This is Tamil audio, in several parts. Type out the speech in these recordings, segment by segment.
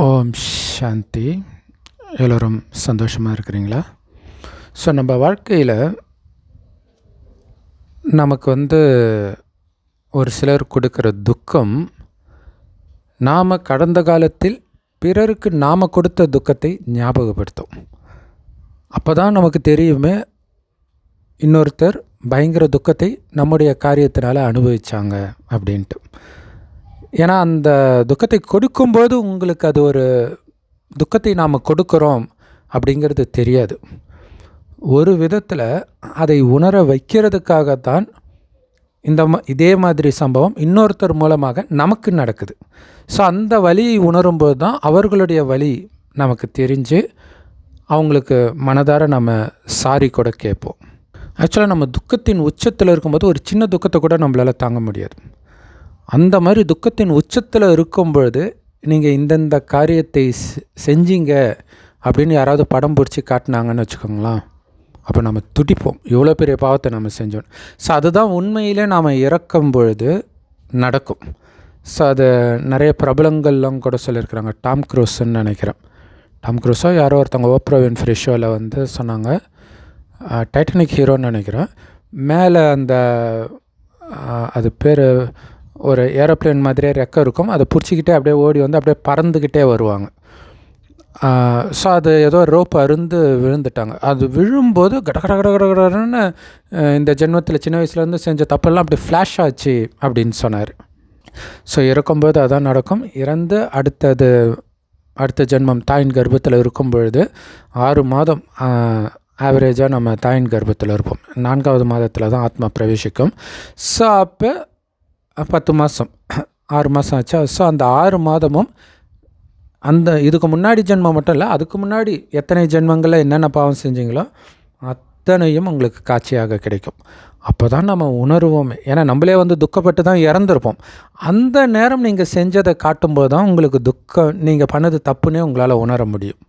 ஓம் சாந்தி. எல்லோரும் சந்தோஷமாக இருக்கிறீங்களா? ஸோ நம்ம வாழ்க்கையில் நமக்கு ஒரு சிலர் கொடுக்குற துக்கம், நாம் கடந்த காலத்தில் பிறருக்கு நாம் கொடுத்த துக்கத்தை ஞாபகப்படுத்தும். அப்போ தான் நமக்கு தெரியுமே இன்னொருத்தர் பயங்கர துக்கத்தை நம்முடைய காரியத்தினால் அனுபவித்தாங்க அப்படின்ட்டு. ஏன்னா அந்த துக்கத்தை கொடுக்கும்போது உங்களுக்கு அது ஒரு துக்கத்தை நாம் கொடுக்குறோம் அப்படிங்கிறது தெரியாது. ஒரு விதத்தில் அதை உணர வைக்கிறதுக்காகத்தான் இதே மாதிரி சம்பவம் இன்னொருத்தர் மூலமாக நமக்கு நடக்குது. ஸோ அந்த வலியை உணரும்போது தான் அவர்களுடைய வலி நமக்கு தெரிஞ்சு அவங்களுக்கு மனதார நம்ம சாரி கூட கேட்போம். ஆக்சுவலாக நம்ம துக்கத்தின் உச்சத்தில் இருக்கும்போது ஒரு சின்ன துக்கத்தை கூட நம்மளால் தாங்க முடியாது. அந்த மாதிரி துக்கத்தின் உச்சத்தில் இருக்கும் பொழுது நீங்கள் இந்தந்த காரியத்தை செஞ்சீங்க அப்படின்னு யாராவது படம் பிடிச்சி காட்டினாங்கன்னு வச்சுக்கோங்களேன், அப்போ நம்ம துடிப்போம், எவ்வளோ பெரிய பாவத்தை நம்ம செஞ்சோம். ஸோ அதுதான் உண்மையிலே நாம் இறக்கும் பொழுது நடக்கும். ஸோ அது நிறைய பிரபலங்கள்லாம் கூட சொல்லியிருக்கிறாங்க. டாம் க்ரூஸ்ன்னு நினைக்கிறேன், டாம் க்ரூஸோ யாரோ ஒருத்தவங்க ஓப்ரா வின்ஃப்ரே ஷோவில் சொன்னாங்க, டைட்டானிக் ஹீரோன்னு நினைக்கிறேன், மேலே அது பேர் ஒரு ஏரோப்ளேன் மாதிரியே ரெக்கை இருக்கும், அதை பிடிச்சிக்கிட்டே அப்படியே ஓடி அப்படியே பறந்துக்கிட்டே வருவாங்க. ஸோ அது ஏதோ ரோப் அருந்து விழுந்துட்டாங்க. அது விழும்போது கடகடகடகடன்னு இந்த ஜென்மத்தில் சின்ன வயசுலேருந்து செஞ்ச தப்பெல்லாம் அப்படி ஃப்ளாஷ் ஆச்சு அப்படின்னு சொன்னார். ஸோ இறக்கும்போது அதான் நடக்கும். இறந்து அடுத்த ஜென்மம் தாயின் கர்ப்பத்தில் இருக்கும் பொழுது 6 மாதம் ஆவரேஜாக நம்ம தாயின் கர்ப்பத்தில் இருப்போம். 4வது மாதத்தில் தான் ஆத்மா பிரவேசிக்கும். ஸோ அப்போ 10 மாதம் 6 மாதம் ஆச்சா. ஸோ அந்த 6 மாதமும் இதுக்கு முன்னாடி ஜென்மம் மட்டும் இல்லை, அதுக்கு முன்னாடி எத்தனை ஜென்மங்களில் என்னென்ன பாவம் செஞ்சீங்களோ அத்தனையும் உங்களுக்கு காட்சியாக கிடைக்கும். அப்போ தான் நம்ம உணர்வோமே. ஏன்னா நம்மளே துக்கப்பட்டு தான் இறந்துருப்போம். அந்த நேரம் நீங்கள் செஞ்சதை காட்டும்போது தான் உங்களுக்கு நீங்கள் பண்ணது தப்புன்னே உங்களால் உணர முடியும்.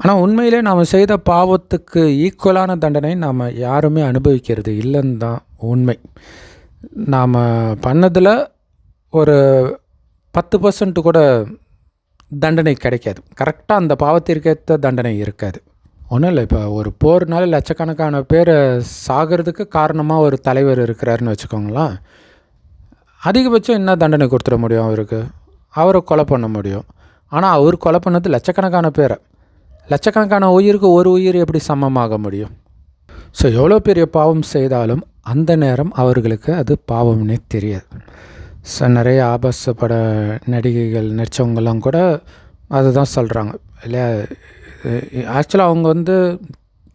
ஆனால் உண்மையிலே நாம் செய்த பாவத்துக்கு ஈக்குவலான தண்டனை நாம் யாருமே அனுபவிக்கிறது இல்லைன்னு தான் உண்மை. நாம் பண்ணதில் ஒரு 10% கூட தண்டனை கிடைக்காது. கரெக்டாக அந்த பாவத்திற்கேற்ற தண்டனை இருக்காது. ஒன்றும் இல்லை, இப்போ ஒரு போர்னால லட்சக்கணக்கான பேர் சாகிறதுக்கு காரணமாக ஒரு தலைவர் இருக்கிறாருன்னு வச்சுக்கோங்களேன். அதிகபட்சம் என்ன தண்டனை கொடுத்துட முடியும் அவருக்கு? அவரை கொலை பண்ண முடியும். ஆனால் அவர் கொலை பண்ணது லட்சக்கணக்கான பேரை. லட்சக்கணக்கான உயிருக்கு ஒரு உயிர் எப்படி சமமாக முடியும்? ஸோ எவ்வளோ பெரிய பாவம் செய்தாலும் அந்த நேரம் அவர்களுக்கு அது பாவம்னே தெரியாது. ஸோ நிறைய ஆபாச பட நடிகைகள் நடித்தவங்கெல்லாம் கூட அதுதான் சொல்கிறாங்க இல்லையா. ஆக்சுவலாக அவங்க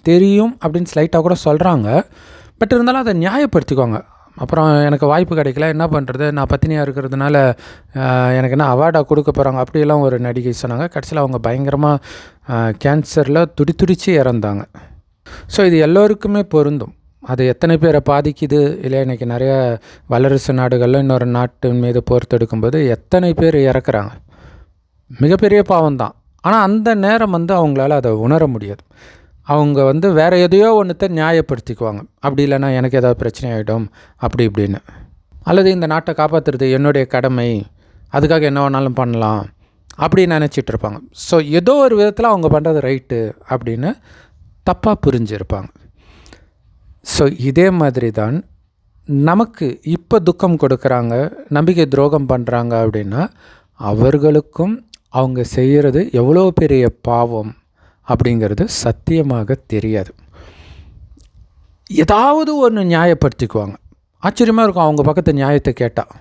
தெரியும் அப்படின்னு ஸ்லைட்டாக கூட சொல்கிறாங்க. பட் இருந்தாலும் அதை நியாயப்படுத்திக்குவாங்க. அப்புறம் எனக்கு வாய்ப்பு கிடைக்கல, என்ன பண்ணுறது, நான் பத்தினியாக இருக்கிறதுனால எனக்கு என்ன அவார்டாக கொடுக்க போகிறாங்க அப்படியெல்லாம் ஒரு நடிகை சொன்னாங்க. கடைசியில் அவங்க பயங்கரமாக கேன்சரில் துடிச்சு இறந்தாங்க. ஸோ இது எல்லோருக்குமே பொருந்தும். அது எத்தனை பேரை பாதிக்குது இல்லை. இன்றைக்கி நிறைய வல்லரசு நாடுகளில் இன்னொரு நாட்டின் மீது போர் தொடுக்கும்போது எத்தனை பேர் இறக்குறாங்க. மிகப்பெரிய பாவம்தான். ஆனால் அந்த நேரம் அவங்களால அதை உணர முடியாது. அவங்க வேறு எதையோ ஒன்றத்தை நியாயப்படுத்திக்குவாங்க. அப்படி இல்லைன்னா எனக்கு ஏதாவது பிரச்சனை ஆகிடும் அப்படி இப்படின்னு, அல்லது இந்த நாட்டை காப்பாற்றுறது என்னுடைய கடமை, அதுக்காக என்ன வேணாலும் பண்ணலாம் அப்படி நினச்சிட்ருப்பாங்க. ஸோ ஏதோ ஒரு விதத்தில் அவங்க பண்ணுறது ரைட்டு அப்படின்னு தப்பாக புரிஞ்சிருப்பாங்க. ஸோ இதே மாதிரி தான் நமக்கு இப்போ துக்கம் கொடுக்குறாங்க, நம்பிக்கை துரோகம் பண்ணுறாங்க அப்படின்னா அவர்களுக்கும் அவங்க செய்கிறது எவ்வளோ பெரிய பாவம் அப்படிங்கிறது சத்தியமாக தெரியாது. ஏதாவது ஒன்று நியாயப்படுத்திக்குவாங்க. ஆச்சரியமாக இருக்கும் அவங்க பக்கத்து நியாயத்தை கேட்டால்.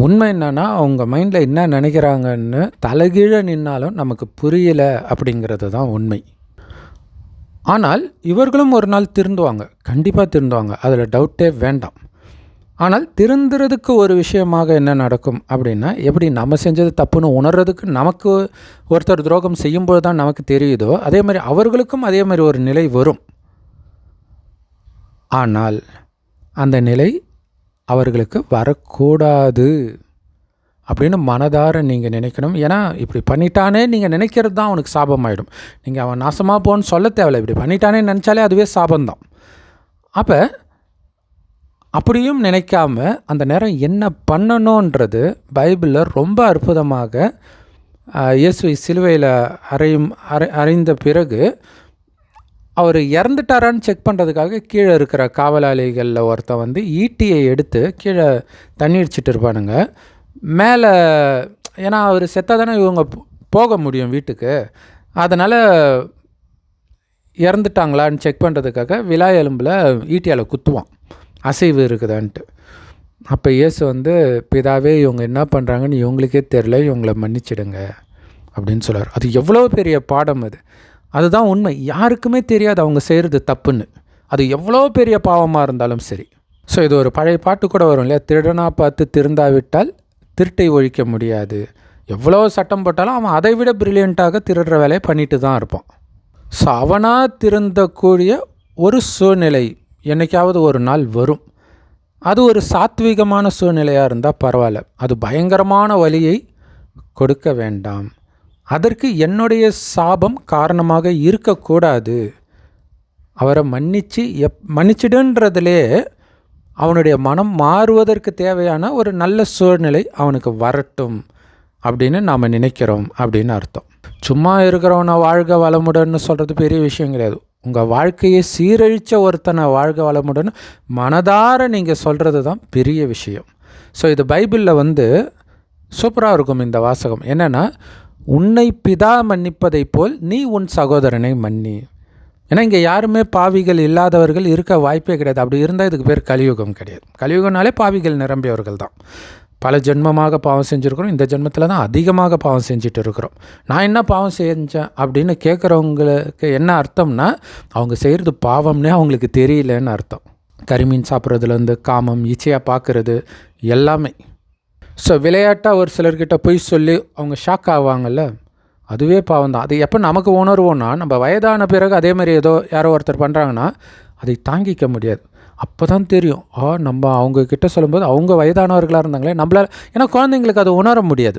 உண்மை என்னென்னா அவங்க மைண்டில் என்ன நினைக்கிறாங்கன்னு தலைகீழ நின்னாலும் நமக்கு புரியலை அப்படிங்கிறது தான் உண்மை. ஆனால் இவர்களும் ஒரு நாள் திருந்துவாங்க, கண்டிப்பாக திருந்துவாங்க, அதில் டவுட்டே வேண்டாம். ஆனால் திருந்துறதுக்கு ஒரு விஷயமாக என்ன நடக்கும் அப்படின்னா, எப்படி நம்ம செஞ்சது தப்புன்னு உணர்றதுக்கு நமக்கு ஒருத்தர் துரோகம் செய்யும்போது தான் நமக்கு தெரியுதோ, அதே மாதிரி அவர்களுக்கும் அதே மாதிரி ஒரு நிலை வரும். ஆனால் அந்த நிலை அவர்களுக்கு வரக்கூடாது அப்படின்னு மனதார நீங்கள் நினைக்கணும். ஏன்னா இப்படி பண்ணிட்டானே நீங்கள் நினைக்கிறது தான் அவனுக்கு சாபமாயிடும். நீங்கள் அவன் நாசமாக போன்னு சொல்ல தேவையில்லை, இப்படி பண்ணிட்டானே நினச்சாலே அதுவே சாபந்தான். அப்போ அப்படியும் நினைக்காம அந்த நேரம் என்ன பண்ணணுன்றது பைபிளில் ரொம்ப அற்புதமாக இயேசுவை சிலுவையில் அறைந்த பிறகு அவர் இறந்துட்டாரான்னு செக் பண்ணுறதுக்காக கீழே இருக்கிற காவலாளிகளில் ஒருத்தன் வந்து ஈட்டியை எடுத்து கீழே தண்ணி அடிச்சிட்டு இருப்பானுங்க மேலே. ஏன்னா அவர் செத்தால் தானே இவங்க போக முடியும் வீட்டுக்கு. அதனால் இறந்துட்டாங்களான்னு செக் பண்ணுறதுக்காக விலா எலும்பில் ஈட்டியால் குத்துவான் அசைவு இருக்குதான்ட்டு. அப்போ இயேசு வந்து, பிதாவே இவங்க என்ன பண்ணுறாங்கன்னு இவங்களுக்கே தெரில, இவங்கள மன்னிச்சிடுங்க அப்படின்னு சொல்கிறார். அது எவ்வளோ பெரிய பாடம் அது. அதுதான் உண்மை. யாருக்குமே தெரியாது அவங்க செய்கிறது தப்புன்னு, அது எவ்வளோ பெரிய பாவமாக இருந்தாலும் சரி. ஸோ இது ஒரு பழைய பாட்டு கூட வரும் இல்லையா, திருடனாக பார்த்து திருந்தாவிட்டால் திருட்டை ஒழிக்க முடியாது. எவ்வளோ சட்டம் போட்டாலும் அவன் அதை விட பிரில்லியண்ட்டாக திருடுற வேலையை பண்ணிட்டு தான் இருப்பான். ஸோ அவனாக திருந்தக்கூடிய ஒரு சூழ்நிலை என்றைக்காவது ஒரு நாள் வரும். அது ஒரு சாத்வீகமான சூழ்நிலையாக இருந்தால் பரவாயில்ல, அது பயங்கரமான வலியை கொடுக்க வேண்டாம். அதற்கு என்னுடைய சாபம் காரணமாக இருக்கக்கூடாது. அவரை மன்னிச்சிடுன்றதுலே அவனுடைய மனம் மாறுவதற்கு தேவையான ஒரு நல்ல சூழ்நிலை அவனுக்கு வரட்டும் அப்படின்னு நாம் நினைக்கிறோம் அப்படின்னு அர்த்தம். சும்மா இருக்கிறவனை வாழ்க வளமுடன்னு சொல்கிறது பெரிய விஷயம் கிடையாது. உங்கள் வாழ்க்கையை சீரழித்த ஒருத்தனை வாழ்க வளமுடன் மனதார நீங்கள் சொல்கிறது தான் பெரிய விஷயம். ஸோ இது பைபிளில் வந்து சூப்பராக இருக்கும் இந்த வாசகம். என்னென்னா, உன்னை பிதா மன்னிப்பதை போல் நீ உன் சகோதரனை மன்னி. ஏன்னா இங்கே யாருமே பாவிகள் இல்லாதவர்கள் இருக்க வாய்ப்பே கிடையாது. அப்படி இருந்தால் இதுக்கு பேர் கலியுகம் கிடையாது. கலியுகம்னாலே பாவிகள் நிரம்பியவர்கள் தான். பல ஜென்மமாக பாவம் செஞ்சுருக்கிறோம். இந்த ஜென்மத்தில் தான் அதிகமாக பாவம் செஞ்சுட்டு இருக்கிறோம். நான் என்ன பாவம் செஞ்சேன் அப்படின்னு கேட்குறவங்களுக்கு என்ன அர்த்தம்னா, அவங்க செய்கிறது பாவம்னே அவங்களுக்கு தெரியலன்னு அர்த்தம். கரிமீன் சாப்பிட்றதுலேருந்து காமம், இச்சையாக பார்க்குறது எல்லாமே. ஸோ விளையாட்டாக ஒரு சிலர்கிட்ட போய் சொல்லி அவங்க ஷாக் ஆவாங்கள்ல, அதுவே பாவம் தான். அது எப்போ நமக்கு உணர்வோன்னா, நம்ம வயதான பிறகு அதே மாதிரி ஏதோ யாரோ ஒருத்தர் பண்ணுறாங்கன்னா அதை தாங்கிக்க முடியாது. அப்போ தான் தெரியும், நம்ம அவங்கக்கிட்ட சொல்லும்போது அவங்க வயதானவர்களாக இருந்தாங்களே நம்மளால். ஏன்னா குழந்தைங்களுக்கு அது உணர முடியாது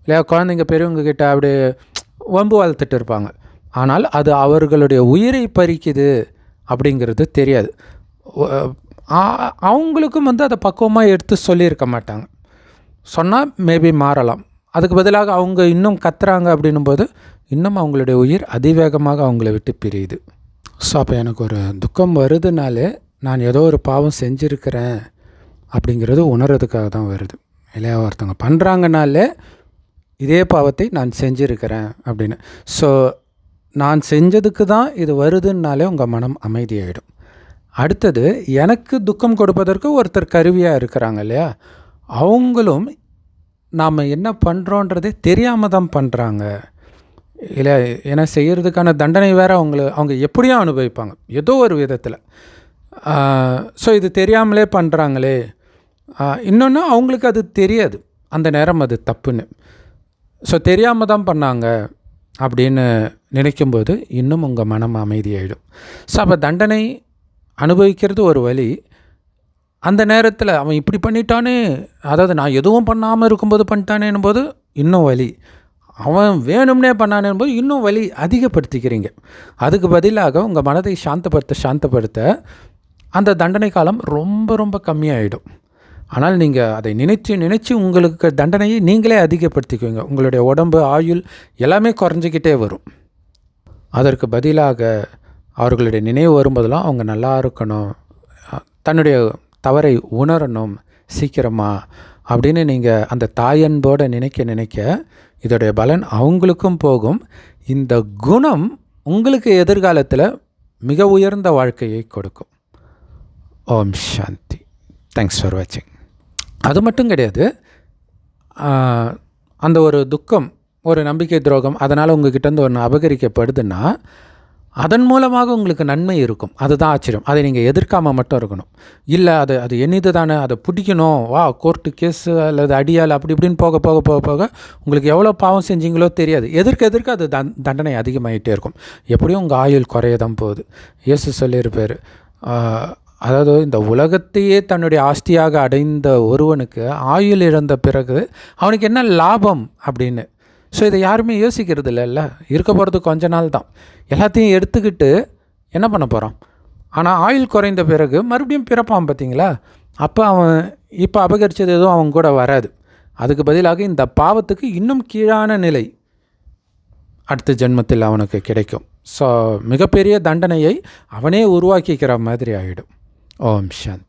இல்லையா. குழந்தைங்க பெரியவங்கக்கிட்ட அப்படியே வம்பு வளர்த்துட்டு இருப்பாங்க. ஆனால் அது அவர்களுடைய உயிரை பறிக்குது அப்படிங்கிறது தெரியாது. அவங்களுக்கும் வந்து அதை பக்குவமாக எடுத்து சொல்லியிருக்க மாட்டாங்க. சொன்னால் மேபி மாறலாம். அதுக்கு பதிலாக அவங்க இன்னும் கத்துறாங்க அப்படின்னும்போது இன்னும் அவங்களுடைய உயிர் அதிவேகமாக அவங்கள விட்டு பிரியுது. ஸோ அப்போ எனக்கு ஒரு துக்கம் வருதுனாலே நான் ஏதோ ஒரு பாவம் செஞ்சுருக்கிறேன் அப்படிங்கிறது உணர்றதுக்காக தான் வருது இல்லையா. ஒருத்தவங்க பண்ணுறாங்கனாலே இதே பாவத்தை நான் செஞ்சுருக்கிறேன் அப்படின்னு. ஸோ நான் செஞ்சதுக்கு தான் இது வருதுன்னாலே உங்கள் மனம் அமைதியாகிடும். அடுத்தது, எனக்கு துக்கம் கொடுப்பதற்கு ஒருத்தர் கருவியாக இருக்கிறாங்க இல்லையா, அவங்களும் நாம் என்ன பண்ணுறோன்றதே தெரியாமல் தான் பண்ணுறாங்க இல்லை. ஏன்னா செய்கிறதுக்கான தண்டனை வேறு அவங்க எப்படியும் அனுபவிப்பாங்க ஏதோ ஒரு விதத்தில். ஸோ இது தெரியாமலே பண்ணுறாங்களே. இன்னொன்று, அவங்களுக்கு அது தெரியாது அந்த நேரம் அது தப்புன்னு. ஸோ தெரியாமல் தான் பண்ணாங்க அப்படின்னு நினைக்கும்போது இன்னும் உங்கள் மனம் அமைதியாகிடும். ஸோ அப்போ தண்டனை அனுபவிக்கிறது ஒரு வழி. அந்த நேரத்தில் அவன் இப்படி பண்ணிட்டானே, அதாவது நான் எதுவும் பண்ணாமல் இருக்கும்போது பண்ணிட்டானேன்னும் போது இன்னும் வலி. அவன் வேணும்னே பண்ணானேன் போது இன்னும் வலி அதிகப்படுத்திக்கிறீங்க. அதுக்கு பதிலாக உங்கள் மனதை சாந்தப்படுத்த அந்த தண்டனை காலம் ரொம்ப ரொம்ப கம்மியாகிடும். ஆனால் நீங்கள் அதை நினச்சி உங்களுக்கு தண்டனையை நீங்களே அதிகப்படுத்திக்குவீங்க. உங்களுடைய உடம்பு, ஆயுள் எல்லாமே குறைஞ்சிக்கிட்டே வரும். அதற்கு பதிலாக அவர்களுடைய நினைவு வரும்போதெல்லாம் அவங்க நல்லா இருக்கணும், தன்னுடைய தவறை உணரணும் சீக்கிரமாக அப்படின்னு நீங்கள் அந்த தாயன்போடு நினைக்க இதோடைய பலன் அவங்களுக்கும் போகும். இந்த குணம் உங்களுக்கு எதிர்காலத்தில் மிக உயர்ந்த வாழ்க்கையை கொடுக்கும். ஓம் சாந்தி. தேங்க்ஸ் ஃபார் வாட்சிங். அது மட்டும் கிடையாது, அந்த ஒரு துக்கம், ஒரு நம்பிக்கை துரோகம், அதனால் உங்கள்கிட்டேருந்து ஒன்று அபகரிக்கப்படுதுன்னா அதன் மூலமாக உங்களுக்கு நன்மை இருக்கும். அதுதான் ஆச்சரியம். அதை நீங்கள் எதிர்க்காமல் மட்டும் இருக்கணும். இல்லை அது என்னது தானே, அதை பிடிக்கணும், கோர்ட்டு கேஸு அல்லது அடியால் அப்படி இப்படின்னு போக உங்களுக்கு எவ்வளோ பாவம் செஞ்சீங்களோ தெரியாது. எதிர்க்க அது தண்டனை அதிகமாகிட்டே இருக்கும். எப்படியும் உங்கள் ஆயுள் குறைய தான் போகுது. இயேசு சொல்லியிருப்பார், அதாவது இந்த உலகத்தையே தன்னுடைய ஆஸ்தியாக அடைந்த ஒருவனுக்கு ஆயுள் இழந்த பிறகு அவனுக்கு என்ன லாபம் அப்படின்னு. ஸோ இதை யாருமே யோசிக்கிறது இல்லைல்ல. இருக்க போகிறது கொஞ்ச நாள் தான். எல்லாத்தையும் எடுத்துக்கிட்டு என்ன பண்ண போகிறான். ஆனால் ஆயுள் குறைந்த பிறகு மறுபடியும் பிறப்பான் பார்த்தீங்களா. அப்போ அவன் இப்போ அபகரித்தது எதுவும் அவன் கூட வராது. அதுக்கு பதிலாக இந்த பாவத்துக்கு இன்னும் கீழான நிலை அடுத்த ஜென்மத்தில் அவனுக்கு கிடைக்கும். ஸோ மிகப்பெரிய தண்டனையை அவனே உருவாக்கிக்கிற மாதிரி ஆகிடும். ஓம் சாந்தி.